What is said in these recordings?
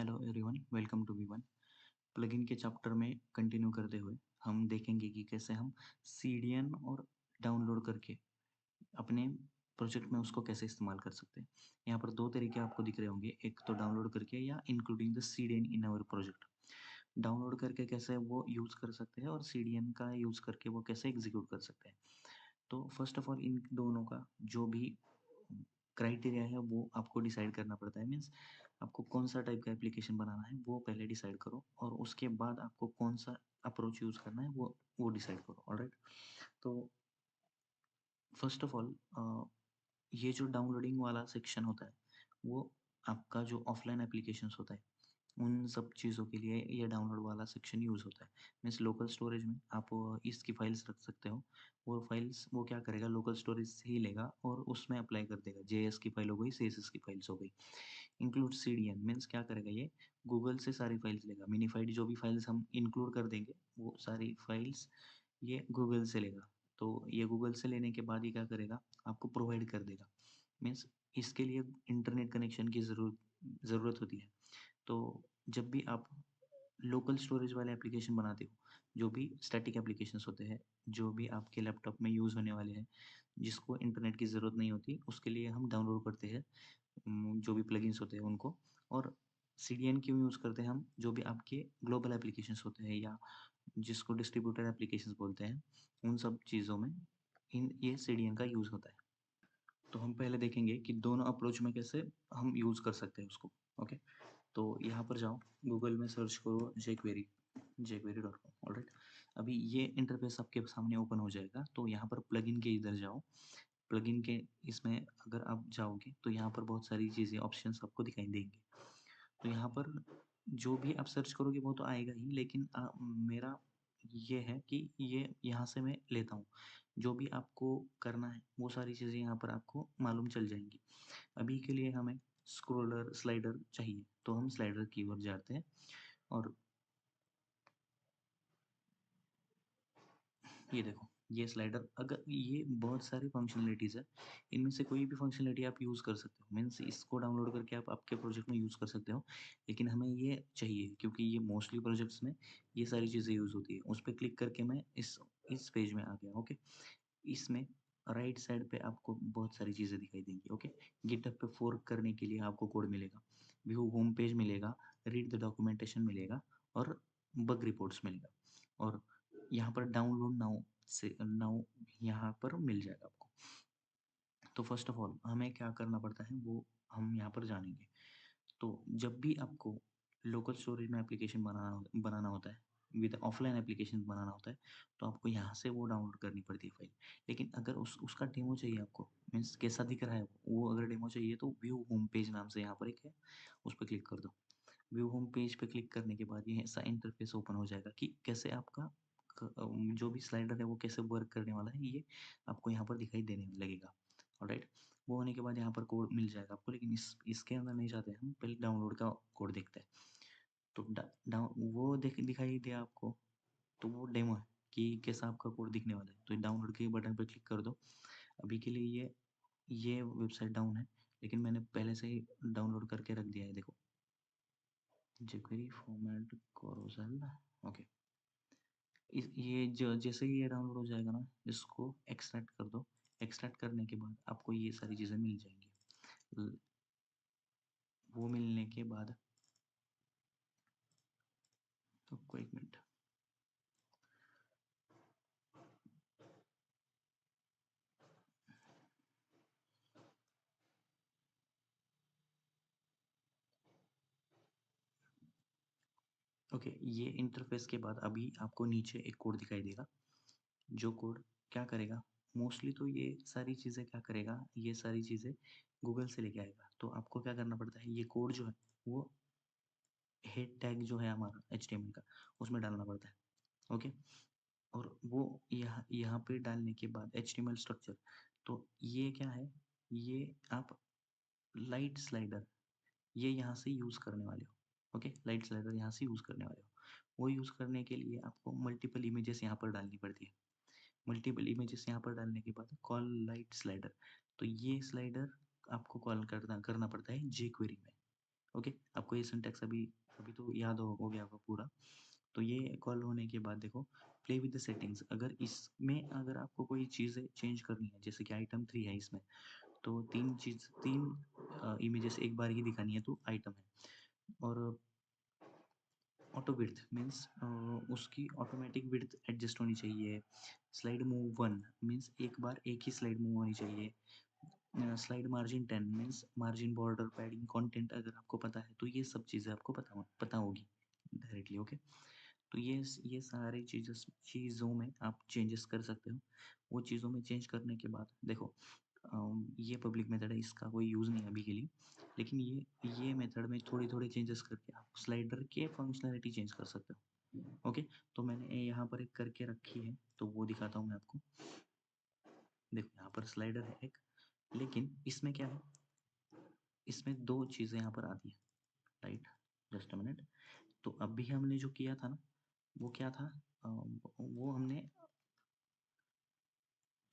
Hello everyone, welcome to वी1। Plugin के chapter में कंटिन्यू करते हुए हम देखेंगे कि कैसे हम सीडीएन और डाउनलोड करके अपने प्रोजेक्ट में उसको कैसे इस्तेमाल कर सकते हैं। यहाँ पर दो तरीके आपको दिख रहे होंगे, एक तो डाउनलोड करके या including the CDN in our project. Download करके कैसे वो यूज़ कर सकते हैं और सीडीएन का यूज़ करके वो कैसे एग्जीक्यूट कर सकते हैं। तो फर्स्ट ऑफ ऑल इन दोनों का जो भी क्राइटेरिया है वो आपको डिसाइड करना पड़ता है। मीन्स आपको कौन सा टाइप का एप्लीकेशन बनाना है वो पहले डिसाइड करो, और उसके बाद आपको कौन सा अप्रोच यूज़ करना है वो डिसाइड करो। ऑलराइट। तो फर्स्ट ऑफ ऑल ये जो डाउनलोडिंग वाला सेक्शन होता है वो आपका जो ऑफलाइन एप्लीकेशंस होता है उन सब चीज़ों के लिए ये डाउनलोड वाला सेक्शन यूज़ होता है। मीन्स लोकल स्टोरेज में आप इसकी फाइल्स रख सकते हो। वो फाइल्स वो क्या करेगा, लोकल स्टोरेज से ही लेगा और उसमें अप्लाई कर देगा। जेएस की फाइल हो गई, सीएसएस की फाइल्स हो गई। इंक्लूड सीडीएन मीन्स क्या करेगा, ये गूगल से सारी फाइल्स लेगा। मिनीफाइड जो भी फाइल्स हम इंक्लूड कर देंगे वो सारी फाइल्स ये गूगल से लेगा। तो ये गूगल से लेने के बाद ये क्या करेगा, आपको प्रोवाइड कर देगा। मीन्स इसके लिए इंटरनेट कनेक्शन की ज़रूरत होती है। तो जब भी आप लोकल स्टोरेज वाले एप्लीकेशन बनाते हो, जो भी स्टैटिक एप्लीकेशंस होते हैं, जो भी आपके लैपटॉप में यूज़ होने वाले हैं, जिसको इंटरनेट की ज़रूरत नहीं होती, उसके लिए हम डाउनलोड करते हैं जो भी प्लगइन्स होते हैं उनको। और सीडीएन क्यों यूज़ करते हैं हम, जो भी आपके ग्लोबल एप्लीकेशंस होते हैं या जिसको डिस्ट्रीब्यूटेड एप्लीकेशंस बोलते हैं, उन सब चीज़ों में इन ये सीडीएन का यूज़ होता है। तो हम पहले देखेंगे कि दोनों अप्रोच में कैसे हम यूज़ कर सकते हैं उसको। ओके। तो यहाँ पर जाओ, गूगल में सर्च करो jQuery, jQuery.com। ऑलराइट। अभी ये इंटरफेस आपके सामने ओपन हो जाएगा। तो यहाँ पर प्लगइन के इधर जाओ। प्लगइन के इसमें अगर आप जाओगे तो यहाँ पर बहुत सारी चीज़ें ऑप्शंस आपको दिखाई देंगे। तो यहाँ पर जो भी आप सर्च करोगे वो तो आएगा ही, लेकिन मेरा ये है कि ये यहाँ से मैं लेता हूँ। जो भी आपको करना है वो सारी चीज़ें यहाँ पर आपको मालूम चल जाएंगी। अभी के लिए हमें स्क्रोलर स्लाइडर चाहिए, तो हम स्लाइडर की ओर जाते हैं। और ये देखो, ये स्लाइडर, अगर ये बहुत सारी फंक्शनलिटीज़ है, इनमें से कोई भी फंक्शनलिटी आप यूज़ कर सकते हो। मीन्स इसको डाउनलोड करके आप आपके प्रोजेक्ट में यूज़ कर सकते हो, लेकिन हमें ये चाहिए क्योंकि ये मोस्टली प्रोजेक्ट्स में ये सारी चीज़ें यूज़ होती है। उस पर क्लिक करके मैं इस पेज में आ गया। ओके। इसमें राइट साइड पे आपको बहुत सारी चीज़ें दिखाई देंगी। ओके। गिटहब पे फोर्क करने के लिए आपको कोड मिलेगा, व्यू होम पेज मिलेगा, रीड द डॉक्यूमेंटेशन मिलेगा, और बग रिपोर्ट्स मिलेगा। और यहाँ पर डाउनलोड नाउ से नाउ यहाँ पर मिल जाएगा आपको। तो फर्स्ट ऑफ ऑल हमें क्या करना पड़ता है वो हम यहाँ पर जानेंगे। तो जब भी आपको लोकल स्टोरेज में एप्लीकेशन बनाना होता है, विद ऑफलाइन एप्लीकेशन बनाना होता है, तो आपको यहाँ से वो डाउनलोड करनी पड़ती है फाइल। लेकिन अगर उसका डेमो चाहिए आपको, मीन्स कैसा दिख रहा है वो अगर डेमो चाहिए, तो व्यू होम पेज नाम से यहाँ पर एक है, उस पर क्लिक कर दो। व्यू होम पेज पे क्लिक करने के बाद ये ऐसा इंटरफेस ओपन हो जाएगा कि कैसे आपका जो भी स्लाइडर है वो कैसे वर्क करने वाला है, ये आपको यहाँ पर दिखाई देने लगेगा। ऑलराइट। वो होने के बाद यहाँ पर कोड मिल जाएगा आपको, लेकिन इसके अंदर नहीं जाते हम, पहले डाउनलोड का कोड देखते हैं। तो डाउन वो दिखाई दिया आपको, तो वो डेमो है कि कैसा आपका कोड दिखने वाला है। तो डाउनलोड के बटन पर क्लिक कर दो। अभी के लिए ये वेबसाइट डाउन है, लेकिन मैंने पहले से ही डाउनलोड करके रख दिया है। देखो, jQuery फॉर्मेट कोरोसल। ओके। ये जो जैसे ही ये डाउनलोड हो जाएगा ना, इसको एक्सट्रैक्ट कर दो। एक्सट्रैक्ट करने के बाद आपको ये सारी चीज़ें मिल जाएंगी। वो मिलने के बाद तो कोई एक मिनट। ओके, ये इंटरफेस के बाद अभी आपको नीचे एक कोड दिखाई देगा। जो कोड क्या करेगा, मोस्टली तो ये सारी चीज़ें क्या करेगा, ये सारी चीज़ें गूगल से लेके आएगा। तो आपको क्या करना पड़ता है, ये कोड जो है वो हेड टैग जो है हमारा HTML का, उसमें डालना पड़ता है। ओके। और वो यहाँ यहाँ पे डालने के बाद HTML स्ट्रक्चर, तो ये क्या है, ये आप लाइट स्लाइडर ये यहाँ से यूज़ करने वाले हो। ओके, लाइट स्लाइडर यहाँ से यूज़ करने वाले हो। वो यूज़ करने के लिए आपको मल्टीपल इमेजेस यहाँ पर डालनी पड़ती है। मल्टीपल इमेजेस यहाँ पर डालने के बाद कॉल लाइट स्लाइडर, तो ये स्लाइडर आपको कॉल करना करना पड़ता है jQuery में। ओके, आपको ये सिंटैक्स अभी अभी तो याद हो गया होगा पूरा। तो ये कॉल होने के बाद देखो, प्ले विद द सेटिंग्स, अगर इसमें अगर आपको कोई चीज़ें चेंज करनी है, जैसे कि आइटम 3 है इसमें, तो 3 इमेजेस एक बार ही दिखानी है तो आइटम है। और ऑटो विड्थ मीन्स उसकी ऑटोमेटिक विड्थ एडजस्ट होनी चाहिए। स्लाइड मूव 1 मीन्स एक बार एक ही स्लाइड मूव होनी चाहिए। Slide margin 10 means margin, border, padding, content अगर आपको पता है तो ये सब चीज़ें आपको पता होगी डायरेक्टली। ओके, तो ये सारी चीज़ों में आप चेंजेस कर सकते हो। वो चीज़ों में चेंज करने के बाद देखो, ये पब्लिक मेथड है, इसका कोई यूज़ नहीं है अभी के लिए, लेकिन ये मेथड में थोड़े-थोड़े चेंजेस करके आप स्लाइडर के फंक्शनैलिटी चेंज कर सकते हो। ओके, तो मैंने यहाँ पर एक करके रखी है, तो वो दिखाता हूँ मैं आपको। देखो यहाँ पर स्लाइडर है एक, लेकिन इसमें क्या है, इसमें 2 चीज़ें यहाँ पर आती हैं, राइट? Just a minute. तो अभी हमने जो किया था ना, वो क्या था, वो हमने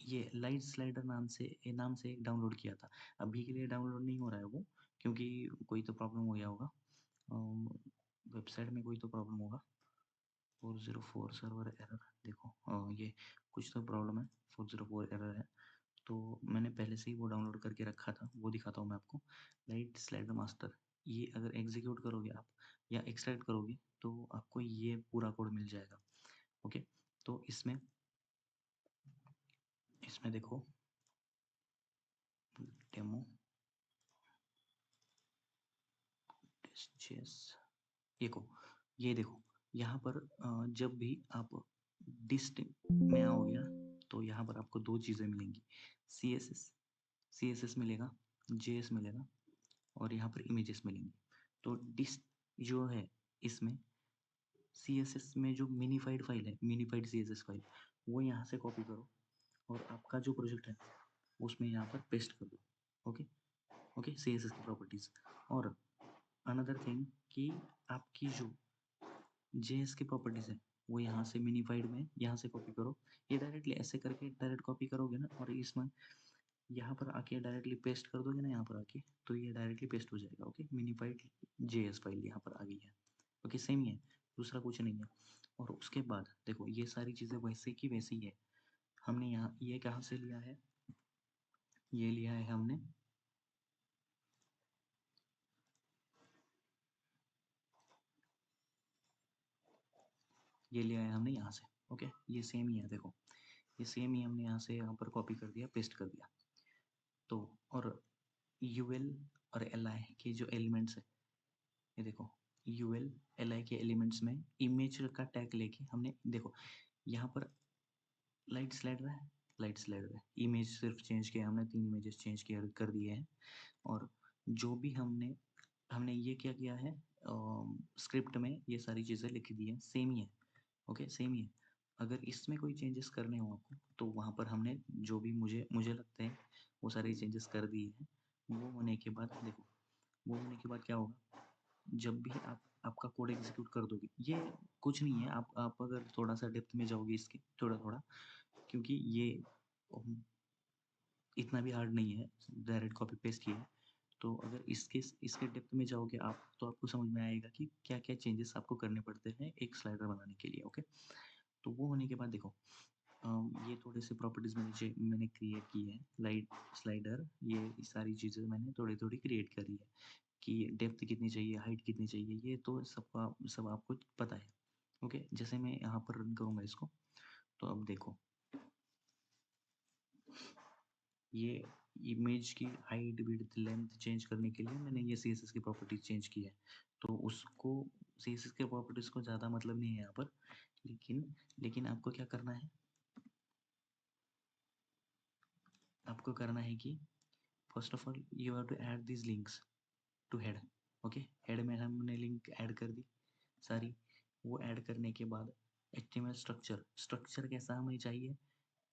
ये लाइट स्लाइडर नाम से एक डाउनलोड किया था। अभी के लिए डाउनलोड नहीं हो रहा है वो, क्योंकि कोई तो प्रॉब्लम हो गया होगा, वेबसाइट में कोई तो प्रॉब्लम होगा। 404 सर्वर एरर, देखो ये कुछ तो प्रॉब्लम है, 404 एरर है। तो मैंने पहले से ही वो डाउनलोड करके रखा था, वो दिखाता हूँ मैं आपको। लाइट स्लाइडर मास्टर, ये अगर एग्जीक्यूट करोगे आप या एक्सट्रैक्ट करोगे तो आपको ये पूरा कोड मिल जाएगा। ओके, तो इसमें इसमें देखो, डेमो टेस्ट, देखो, ये देखो, यहाँ पर जब भी आप डिस्ट में आओगे ना, तो यहाँ पर आपको 2 चीज़ें मिलेंगी, सी एस एस मिलेगा, JS मिलेगा, और यहाँ पर इमेजेस मिलेंगी। तो डिस्ट जो है, इसमें CSS में जो मिनिफाइड फाइल है, मिनिफाइड CSS फाइल, वो यहाँ से कॉपी करो और आपका जो प्रोजेक्ट है उसमें यहाँ पर पेस्ट कर दो। ओके, ओके, CSS की प्रॉपर्टीज़। और अनदर थिंग कि आपकी जो JS की प्रॉपर्टीज़ है, वो यहाँ से मिनिफाइड में यहाँ से कॉपी करो। ये डायरेक्टली ऐसे करके डायरेक्ट कॉपी करोगे ना, और इसमें यहाँ पर आके डायरेक्टली पेस्ट कर दोगे ना यहाँ पर आके, तो ये डायरेक्टली पेस्ट हो जाएगा। ओके, मिनिफाइड JS फाइल यहाँ पर आ गई है। ओके, सेम ही है, दूसरा कुछ नहीं है। और उसके बाद देखो, ये सारी चीज़ें वैसे की वैसी है। हमने यहाँ ये कहाँ से लिया है, ये लिया है हमने ये लिया है हमने यहाँ से। ओके, ये सेम ही है, देखो ये सेम ही हमने यहाँ से यहाँ पर कॉपी कर दिया, पेस्ट कर दिया। तो और यूएल और एलआई के जो एलिमेंट्स है, ये देखो, यूएल एलआई के एलिमेंट्स में इमेज का टैग लेके हमने, देखो यहाँ पर लाइट स्लाइडर है, लाइट स्लाइडर है, इमेज सिर्फ चेंज किया हमने, 3 इमेजेस चेंज किया कर दिए हैं। और जो भी हमने हमने ये क्या किया है, स्क्रिप्ट में ये सारी चीज़ें लिख दी हैं, सेम ही है। ओके, सेम ही है। अगर इसमें कोई चेंजेस करने हो आपको, तो वहाँ पर हमने जो भी मुझे मुझे लगता है वो सारे चेंजेस कर दिए हैं। वो होने के बाद देखो, वो होने के बाद क्या होगा, जब भी आप आपका कोड एग्जीक्यूट कर दोगे, ये कुछ नहीं है, आप अगर थोड़ा सा डेप्थ में जाओगे इसके, थोड़ा थोड़ा, क्योंकि ये इतना भी हार्ड नहीं है, डायरेक्ट कॉपी पेस्ट ही है। तो अगर इसके डेप्थ में जाओगे आप, तो आपको समझ में आएगा कि क्या क्या चेंजेस आपको करने पड़ते हैं एक स्लाइडर बनाने के लिए। ओके, तो वो होने के बाद देखो, ये थोड़े से प्रॉपर्टीज़ मैंने क्रिएट की है, लाइट स्लाइडर, ये सारी चीज़ें मैंने थोड़ी थोड़ी क्रिएट करी है, कि डेप्थ कितनी चाहिए, हाइट कितनी चाहिए, ये तो सब आपको पता है। ओके, जैसे मैं यहाँ पर रन करूँगा इसको, तो अब देखो, ये इमेज की हाइट, विड्थ, लेंथ चेंज करने के लिए मैंने ये CSS की प्रॉपर्टीज चेंज की है। तो उसको CSS के प्रॉपर्टीज को ज़्यादा मतलब नहीं है यहाँ पर, लेकिन आपको क्या करना है, आपको करना है कि first of all you have to add these links to head. Okay, head में हमने लिंक ऐड कर दी सारी। वो ऐड करने के बाद HTML स्ट्रक्चर कैसा हमें चाहिए,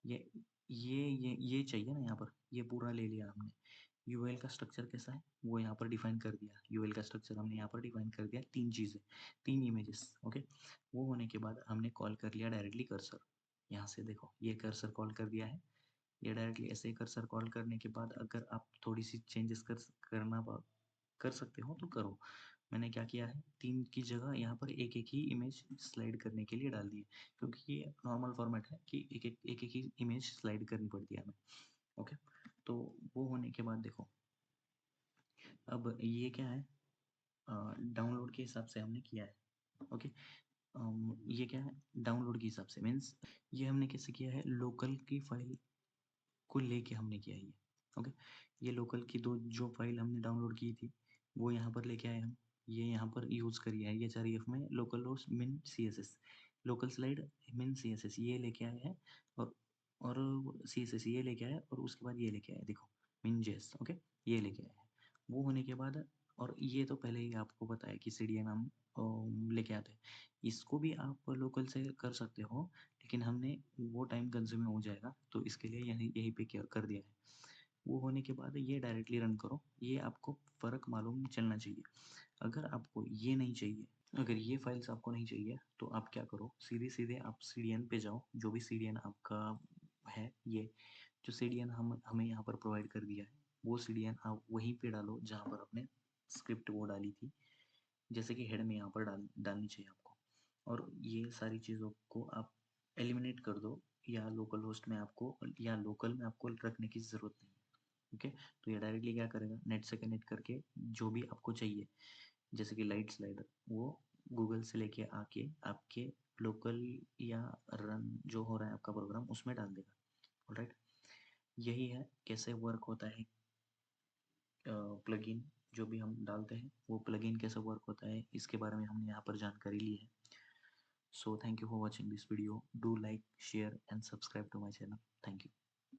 ये ये चाहिए ना, यहाँ पर ये पूरा ले लिया हमने। यूएल का स्ट्रक्चर कैसा है, वो यहाँ पर डिफाइन कर दिया। यूएल का स्ट्रक्चर हमने यहाँ पर डिफाइन कर दिया, 3 चीज़ें, 3 इमेजेस। ओके, वो होने के बाद हमने कॉल कर लिया डायरेक्टली कर्सर। यहाँ से देखो, ये कर्सर कॉल कर दिया है। ये डायरेक्टली ऐसे ही कर्सर कॉल करने के बाद अगर आप थोड़ी सी चेंजेस करना कर सकते हो तो करो। मैंने क्या किया है, 3 की जगह यहाँ पर एक-एक ही इमेज स्लाइड करने के लिए डाल दी है, क्योंकि ये नॉर्मल फॉर्मेट है कि एक-एक ही इमेज स्लाइड करनी पड़ती है हमें। ओके, तो वो होने के बाद देखो, अब ये क्या है, डाउनलोड के हिसाब से हमने किया है। ओके, ये क्या है, डाउनलोड के हिसाब से मीन्स ये हमने कैसे किया है, लोकल की फाइल को लेके हमने किया है ये। ओके, ये लोकल की दो जो फाइल हमने डाउनलोड की थी वो यहाँ पर लेके आए हम, ये यहाँ पर यूज़ करी है, ये 4EF में लोकल होस्ट मिन CSS, लोकल स्लाइड मिन CSS ये लेके आए हैं, और CSS ये लेके आए, और उसके बाद ये लेके आए, देखो मिन JS। ओके, ये लेके आए हैं। वो होने के बाद, और ये तो पहले ही आपको पता है कि CDN हम लेके आते हैं, इसको भी आप लोकल से कर सकते हो, लेकिन हमने वो टाइम कंज्यूमिंग हो जाएगा, तो इसके लिए यहीं यहीं पे क्या कर दिया है। वो होने के बाद ये डायरेक्टली रन करो, ये आपको फ़र्क मालूम चलना चाहिए। अगर आपको ये नहीं चाहिए, अगर ये फाइल्स आपको नहीं चाहिए, तो आप क्या करो, सीधे-सीधे आप CDN पे जाओ, जो भी CDN आपका है, ये जो CDN हम हमें यहाँ पर प्रोवाइड कर दिया है, वो CDN आप वहीं पे डालो जहाँ पर आपने स्क्रिप्ट वो डाली थी, जैसे कि हेड में यहाँ पर डालनी चाहिए आपको, और ये सारी चीज़ों को आप एलिमिनेट कर दो, या लोकल होस्ट में आपको, या लोकल में आपको रखने की ज़रूरत नहीं है। ओके, तो ये डायरेक्टली क्या करेगा, नेट से कनेक्ट करके जो भी आपको चाहिए, जैसे कि लाइट स्लाइडर, वो गूगल से लेके आके आपके लोकल या रन जो हो रहा है आपका प्रोग्राम उसमें डाल देगा। ऑलराइट, यही है कैसे वर्क होता है प्लगइन, जो भी हम डालते हैं वो प्लगइन कैसे वर्क होता है, इसके बारे में हमने यहाँ पर जानकारी ली है। So thank you for watching this video. Do like, share and subscribe to my channel. Thank you.